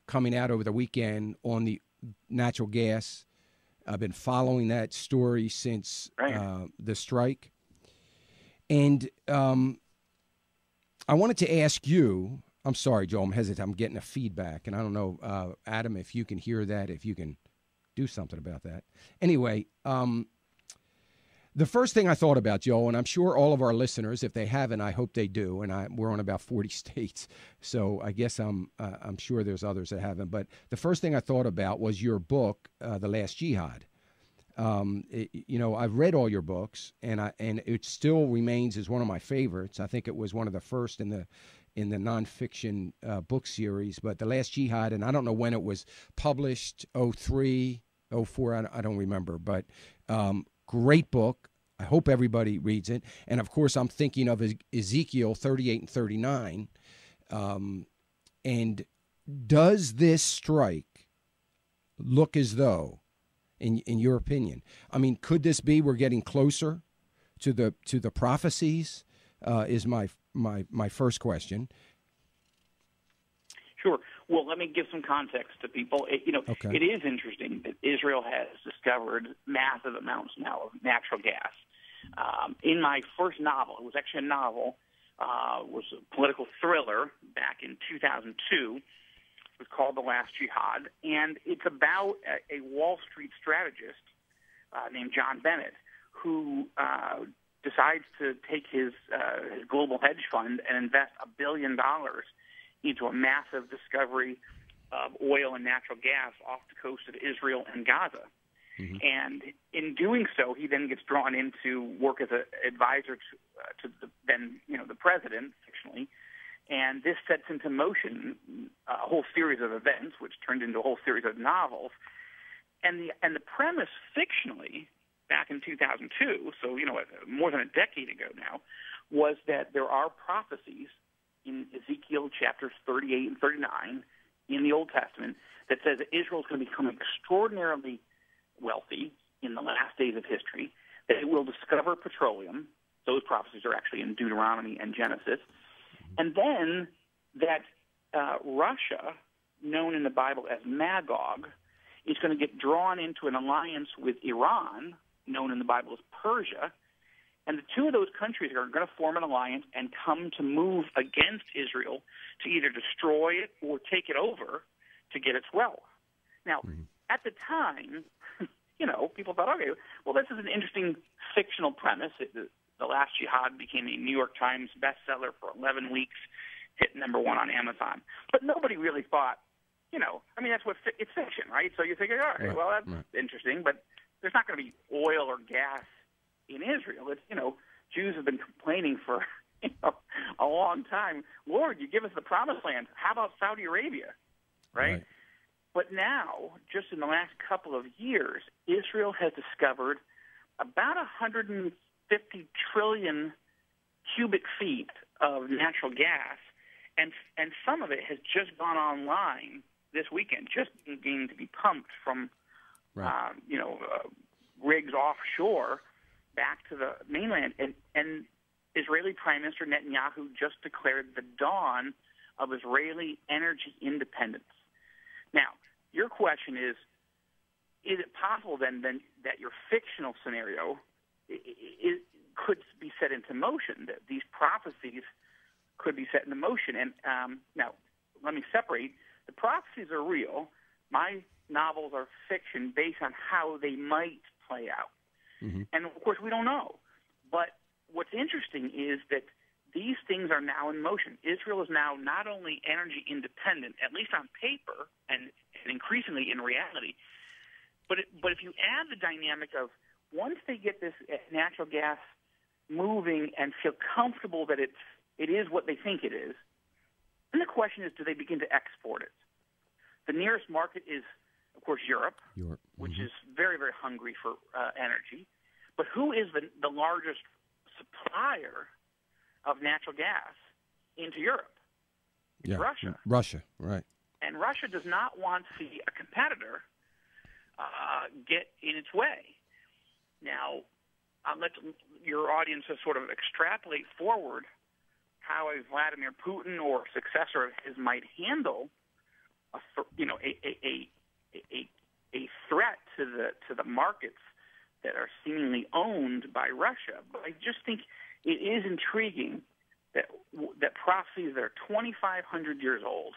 coming out over the weekend on the natural gas. I've been following that story since the strike. And I wanted to ask you, I'm sorry, Joe, I'm hesitant. I'm getting a feedback, and I don't know, Adam, if you can hear that, if you can do something about that. Anyway, the first thing I thought about, Joe, and I'm sure all of our listeners, if they haven't, I hope they do, and we're on about 40 states, so I guess I'm sure there's others that haven't. But the first thing I thought about was your book, The Last Jihad. I've read all your books, and it still remains as one of my favorites. I think it was one of the first in the nonfiction book series. But The Last Jihad, and I don't know when it was published, 03, 04, I don't remember. But great book. I hope everybody reads it. And, of course, I'm thinking of Ezekiel 38 and 39. And does this strike look as though, in your opinion, I mean, could this be we're getting closer to the prophecies? Is my first question. Sure. Well, let me give some context to people. Okay. It is interesting that Israel has discovered massive amounts now of natural gas. In my first novel, it was actually a novel, was a political thriller back in 2002. It was called The Last Jihad, and it's about a Wall Street strategist named John Bennett who decides to take his global hedge fund and invest $1 billion into a massive discovery of oil and natural gas off the coast of Israel and Gaza. Mm-hmm. And in doing so, he then gets drawn into work as an advisor to the president, fictionally. And this sets into motion a whole series of events, which turned into a whole series of novels. And the premise, fictionally, back in 2002, so more than a decade ago now, was that there are prophecies in Ezekiel chapters 38 and 39 in the Old Testament that says that Israel is going to become extraordinarily wealthy in the last days of history, that it will discover petroleum. Those prophecies are actually in Deuteronomy and Genesis. And then that Russia, known in the Bible as Magog, is going to get drawn into an alliance with Iran, known in the Bible as Persia, and the two of those countries are going to form an alliance and come to move against Israel to either destroy it or take it over to get its wealth. Now, at the time, people thought, okay, well, this is an interesting fictional premise. The Last Jihad became a New York Times bestseller for 11 weeks, hit #1 on Amazon. But nobody really thought, that's what it's fiction, right? So you think, all right, well, that's interesting, but there's not going to be oil or gas in Israel. It's, Jews have been complaining for a long time. Lord, you give us the promised land. How about Saudi Arabia, right? But now, just in the last couple of years, Israel has discovered about 150 trillion cubic feet of natural gas, and some of it has just gone online this weekend, just beginning to be pumped from rigs offshore back to the mainland. And Israeli Prime Minister Netanyahu just declared the dawn of Israeli energy independence. Now, your question is it possible then that your fictional scenario could be set into motion, that these prophecies could be set into motion? And now, let me separate. The prophecies are real. My novels are fiction based on how they might play out. Mm-hmm. And, of course, we don't know. But what's interesting is that these things are now in motion. Israel is now not only energy independent, at least on paper, and increasingly in reality, but if you add the dynamic of once they get this natural gas moving and feel comfortable that it is what they think it is, then the question is, do they begin to export it? The nearest market is, of course, Europe. Which is very, very hungry for energy. But who is the largest supplier of natural gas into Europe? It's Russia. Russia, right. And Russia does not want to see a competitor get in its way. Now, I'll let your audience sort of extrapolate forward how a Vladimir Putin or successor of his might handle a threat to the markets that are seemingly owned by Russia. But I just think it is intriguing that prophecies that are 2,500 years old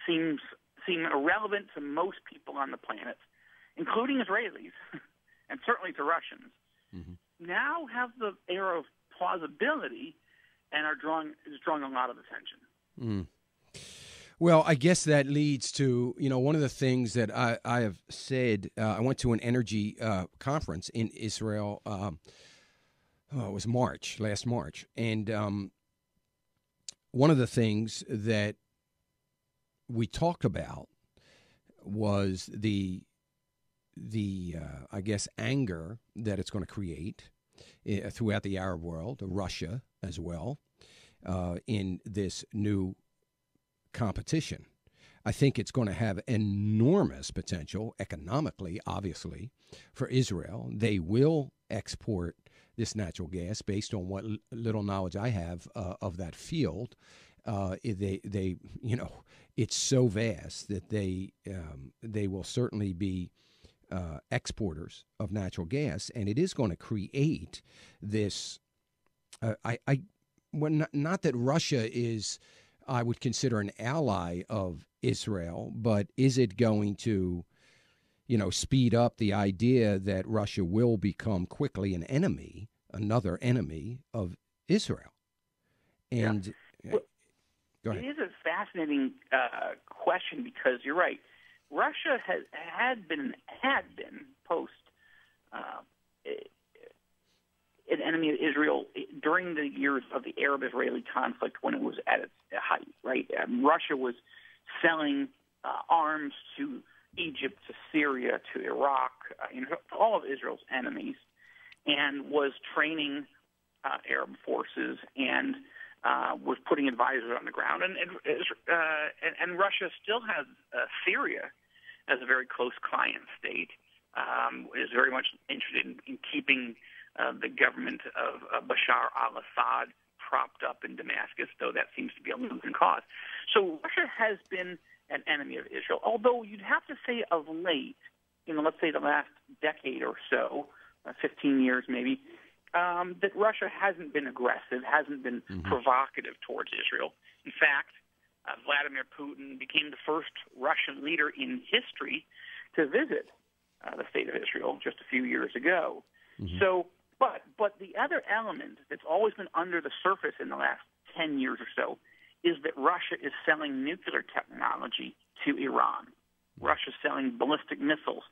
seem irrelevant to most people on the planet, including Israelis and certainly to Russians, now have the air of plausibility and is drawing a lot of attention. Well, I guess that leads to, one of the things that I have said. I went to an energy conference in Israel. It was last March. And one of the things that we talked about was the I guess, anger that it's going to create throughout the Arab world, Russia as well, in this new competition. I think it's going to have enormous potential economically, obviously, for Israel. They will export this natural gas based on what little knowledge I have of that field. They it's so vast that they will certainly be exporters of natural gas, and it is going to create this. Not that Russia is, I would consider, an ally of Israel, but is it going to, speed up the idea that Russia will become quickly another enemy of Israel? And go ahead. It is a fascinating question because you're right. Russia had been post an enemy of Israel during the years of the Arab-Israeli conflict when it was at its height. Right, Russia was selling arms to Egypt, to Syria, to Iraq, all of Israel's enemies, and was training Arab forces and was putting advisors on the ground. And Russia still has Syria as a very close client state, is very much interested in keeping the government of Bashar al-Assad propped up in Damascus, though that seems to be a losing cause. So Russia has been an enemy of Israel, although you'd have to say of late, let's say the last decade or so, 15 years maybe, that Russia hasn't been aggressive, hasn't been provocative towards Israel. In fact, Vladimir Putin became the first Russian leader in history to visit the state of Israel just a few years ago. So, but the other element that's always been under the surface in the last 10 years or so is that Russia is selling nuclear technology to Iran. Russia's selling ballistic missiles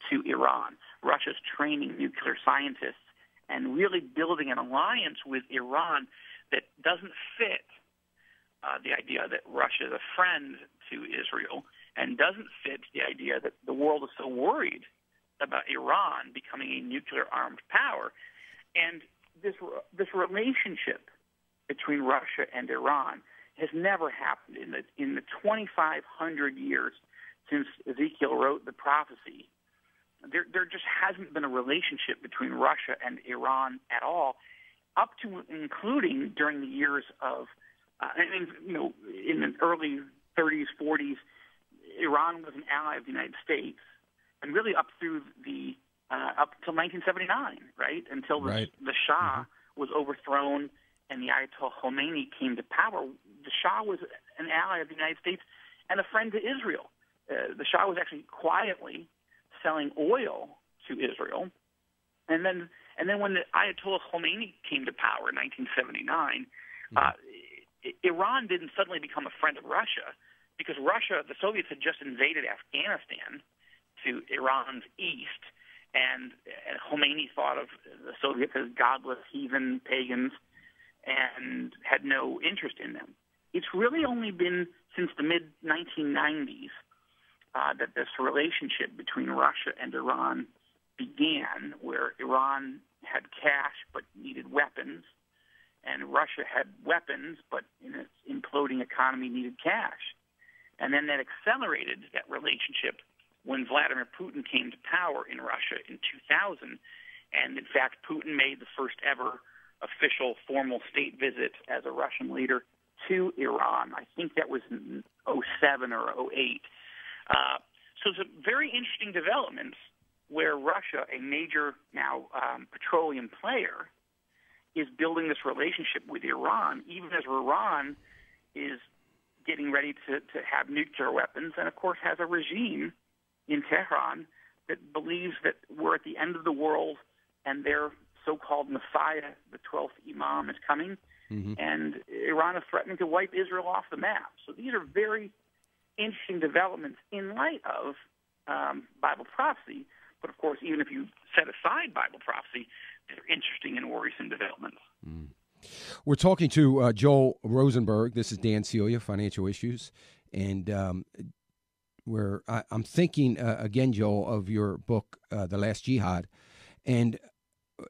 to Iran. Russia's training nuclear scientists and really building an alliance with Iran that doesn't fit the idea that Russia is a friend to Israel and doesn't fit the idea that the world is so worried about Iran becoming a nuclear-armed power. And this relationship between Russia and Iran has never happened in the 2,500 years since Ezekiel wrote the prophecy. There just hasn't been a relationship between Russia and Iran at all, up to including during the years of, in the early 30s, 40s, Iran was an ally of the United States, and really up through up till 1979, right, until the Shah was overthrown and the Ayatollah Khomeini came to power. The Shah was an ally of the United States and a friend to Israel. The Shah was actually quietly selling oil to Israel, and then when the Ayatollah Khomeini came to power in 1979, Iran didn't suddenly become a friend of Russia because the Soviets had just invaded Afghanistan to Iran's east, and Khomeini thought of the Soviets as godless, heathen, pagans, and had no interest in them. It's really only been since the mid-1990s that this relationship between Russia and Iran began, where Iran had cash but needed weapons, and Russia had weapons but in its imploding economy needed cash. And then that accelerated that relationship when Vladimir Putin came to power in Russia in 2000. And in fact, Putin made the first ever official formal state visit as a Russian leader to Iran. I think that was in 2007 or 2008. So some very interesting developments where Russia, a major now petroleum player, is building this relationship with Iran, even as Iran is getting ready to have nuclear weapons, and of course has a regime in Tehran that believes that we're at the end of the world and their so-called Messiah, the 12th Imam, is coming, and Iran is threatening to wipe Israel off the map. So these are very interesting developments in light of Bible prophecy. But of course, even if you set aside Bible prophecy, they're interesting and worrisome developments. We're talking to Joel Rosenberg. This is Dan Celia, Financial Issues. And I'm thinking, again, Joel, of your book, The Last Jihad. And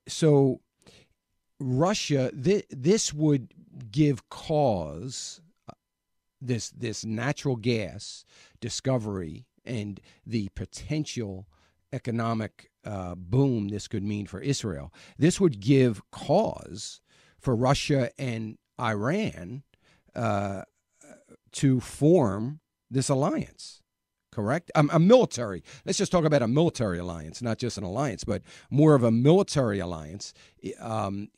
so Russia, this would give cause, this natural gas discovery and the potential economic boom this could mean for Israel. This would give cause for Russia and Iran to form this alliance, correct? A military. Let's just talk about a military alliance, not just an alliance, but more of a military alliance.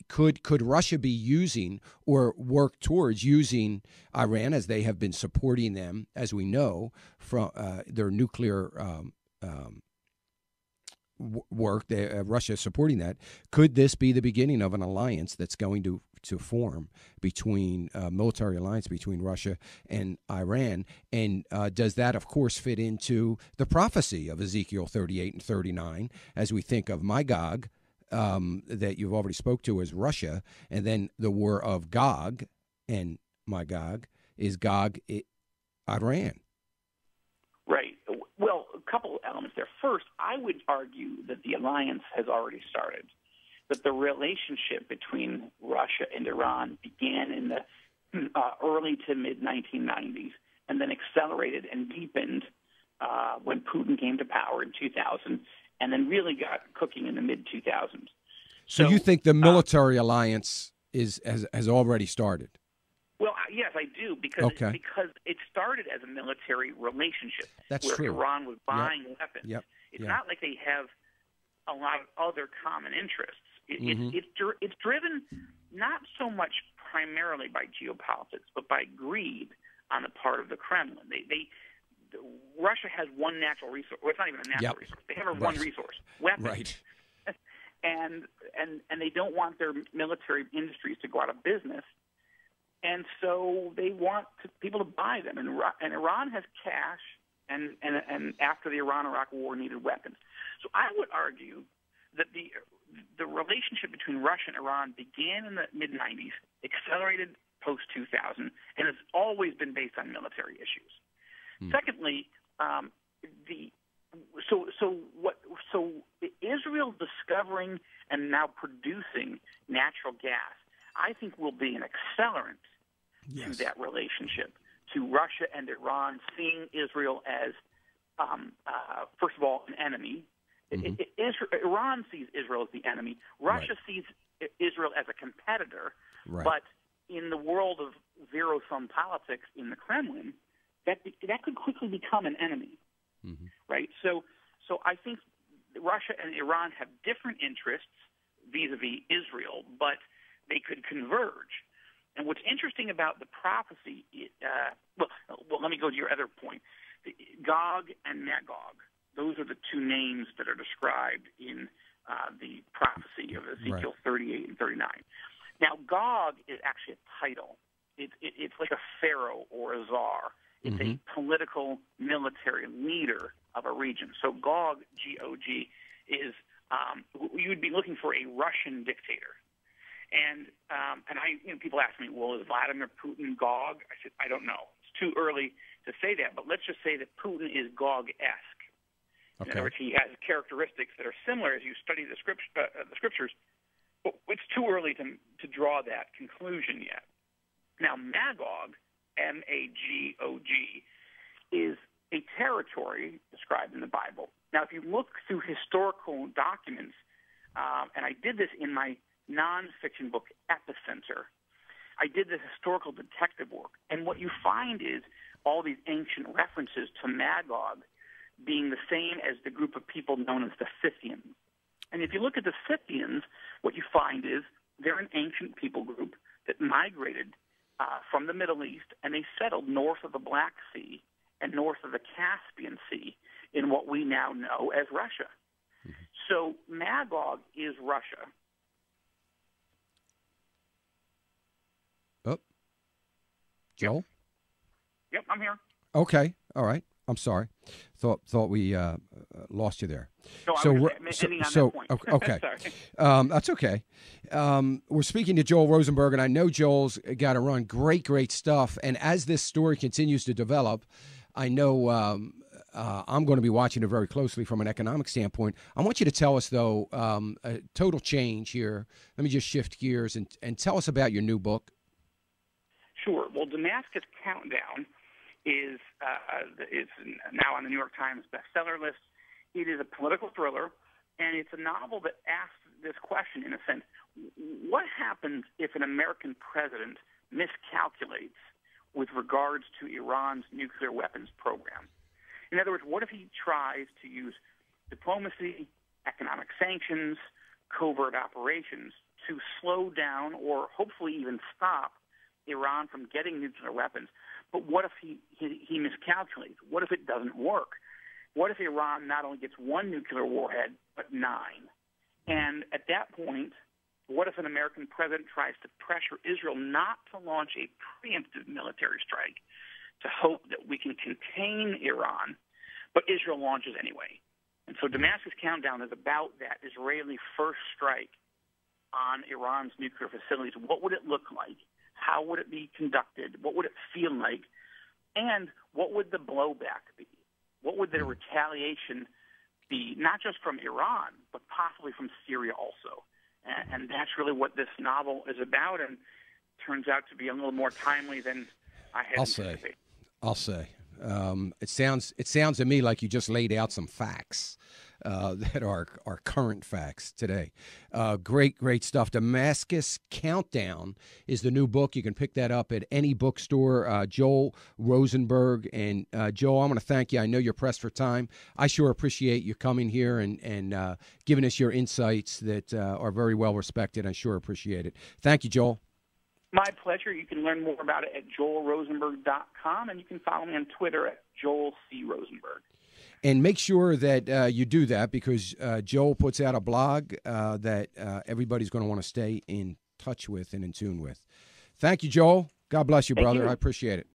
Could Russia be using or work towards using Iran, as they have been supporting them, as we know, from their nuclear work, Russia is supporting that. Could this be the beginning of an alliance that's going to form between military alliance between Russia and Iran? And does that, of course, fit into the prophecy of Ezekiel 38 and 39 as we think of Magog, that you've already spoke to as Russia, and then the war of Gog and Magog is Gog, Iran? Right. Well, a couple of elements there. First, I would argue that the alliance has already started, that the relationship between Russia and Iran began in the early to mid-1990s and then accelerated and deepened when Putin came to power in 2000 and then really got cooking in the mid-2000s. So you think the military alliance has already started? Well, yes, I do, because it started as a military relationship. That's where true. Iran was buying weapons. Yep. It's not like they have a lot of other common interests. It's driven not so much primarily by geopolitics, but by greed on the part of the Kremlin. Russia has one natural resource. Well, it's not even a natural resource. They have one resource: weapons. Right. and they don't want their military industries to go out of business. And so they want people to buy them, and Iran has cash, and after the Iran-Iraq War, needed weapons. So I would argue that the relationship between Russia and Iran began in the mid-'90s, accelerated post-2000, and has always been based on military issues. Secondly, Israel discovering and now producing natural gas, I think, will be an accelerant to that relationship, to Russia and Iran seeing Israel as, first of all, an enemy. Iran sees Israel as the enemy. Russia sees Israel as a competitor. Right. But in the world of zero-sum politics in the Kremlin, that could quickly become an enemy. Right? So I think Russia and Iran have different interests vis-a-vis Israel, but they could converge. And what's interesting about the prophecy, well, let me go to your other point. Gog and Magog, those are the two names that are described in the prophecy of Ezekiel 38 and 39. Now, Gog is actually a title. It's like a pharaoh or a czar. It's a political military leader of a region. So Gog, G-O-G, is you would be looking for a Russian dictator. And people ask me, well, is Vladimir Putin Gog? I said, I don't know. It's too early to say that, but let's just say that Putin is Gog-esque. In other words, he has characteristics that are similar as you study the scriptures. But it's too early to draw that conclusion yet. Now, Magog, M-A-G-O-G, is a territory described in the Bible. Now, if you look through historical documents, and I did this in my nonfiction book, Epicenter, I did this historical detective work, and what you find is all these ancient references to Magog being the same as the group of people known as the Scythians. And if you look at the Scythians, what you find is they're an ancient people group that migrated from the Middle East, and they settled north of the Black Sea and north of the Caspian Sea in what we now know as Russia. Mm-hmm. So Magog is Russia. Oh, Joel? Yep, I'm here. Okay, all right. I'm sorry. Thought we lost you there. Okay. Sorry. That's okay. We're speaking to Joel Rosenberg, and I know Joel's got to run. Great stuff. And as this story continues to develop, I know I'm going to be watching it very closely from an economic standpoint. I want you to tell us, though, a total change here. Let me just shift gears and tell us about your new book. Sure. Well, Damascus Countdown is now on the New York Times bestseller list. It is a political thriller, and it's a novel that asks this question, in a sense: what happens if an American president miscalculates with regards to Iran's nuclear weapons program? In other words, what if he tries to use diplomacy, economic sanctions, covert operations to slow down or hopefully even stop Iran from getting nuclear weapons? But what if he miscalculates? What if it doesn't work? What if Iran not only gets one nuclear warhead, but 9? And at that point, what if an American president tries to pressure Israel not to launch a preemptive military strike to hope that we can contain Iran, but Israel launches anyway? And so Damascus Countdown is about that Israeli first strike on Iran's nuclear facilities. What would it look like? How would it be conducted? What would it feel like? And what would the blowback be? What would the retaliation be, not just from Iran, but possibly from Syria also? And that's really what this novel is about, and turns out to be a little more timely than I had anticipated. I'll say. It sounds to me like you just laid out some facts that are current facts today. Great stuff. Damascus Countdown is the new book. You can pick that up at any bookstore. Joel Rosenberg. And Joel, I want to thank you. I know you're pressed for time. I sure appreciate you coming here and giving us your insights that are very well respected. I sure appreciate it. Thank you, Joel. My pleasure. You can learn more about it at joelrosenberg.com, and you can follow me on Twitter at Joel C. Rosenberg. And make sure that you do that, because Joel puts out a blog that everybody's going to want to stay in touch with and in tune with. Thank you, Joel. God bless you, brother. I appreciate it.